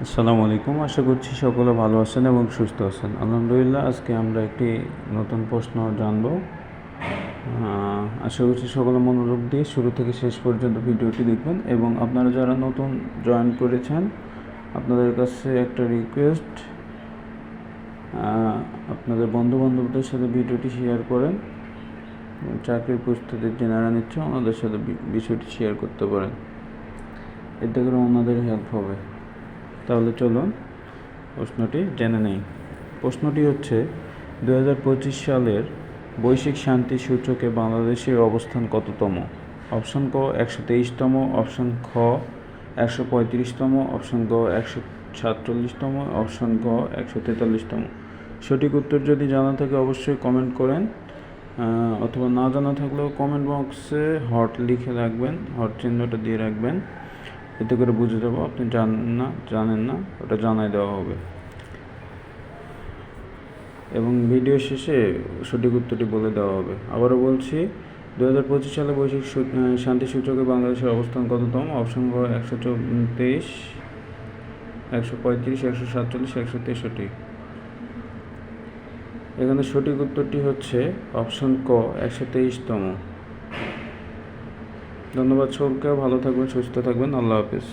আসসালামু আলাইকুম। আশা করছি সকলে ভালো আছেন এবং সুস্থ আছেন। আলহামদুলিল্লাহ। আজকে আমরা একটি নতুন প্রশ্ন জানব। আশা করছি সকলে মনোযোগ দিয়ে শুরু থেকে শেষ পর্যন্ত ভিডিওটি দেখবেন এবং আপনারা যারা নতুন জয়েন করেছেন আপনাদের কাছে একটা রিকোয়েস্ট, আপনাদের বন্ধুবান্ধবদের সাথে ভিডিওটি শেয়ার করেন। চাকরির প্রস্তুতির যারা নিচ্ছে ওনাদের সাথে বিষয়টি শেয়ার করতে পারেন, এতে করে ওনাদের হেল্প হবে। তাহলে চলুন প্রশ্নটি জেনে নেই। প্রশ্নটি হচ্ছে 2025 সালের বৈশ্বিক শান্তি সূচকে বাংলাদেশের অবস্থান কততম? অপশন ক 123তম, অপশন খ 135তম, অপশন গ 147তম, অপশন গ 143তম। সঠিক উত্তর যদি জানা থাকে অবশ্যই কমেন্ট করেন, অথবা না জানা থাকলেও কমেন্ট বক্সে হট লিখে রাখবেন, হট চিহ্নটা দিয়ে রাখবেন। এতে করে বুঝে যাবো আপনি জানেন না, ওটা জানাই দেওয়া হবে। এবং ভিডিও শেষে সঠিক উত্তরটি বলে দেওয়া হবে। আবারও বলছি, 2025 সালে বৈশ্বিক শান্তি সূচকে বাংলাদেশের অবস্থান কততম? অপশন গ 134, 135, 147, 163। এখানে সঠিক উত্তরটি হচ্ছে অপশন ক 123তম। ধন্যবাদ সকলকে, ভালো থাকবেন, সুস্থ থাকবেন, আল্লাহ হাফেজ।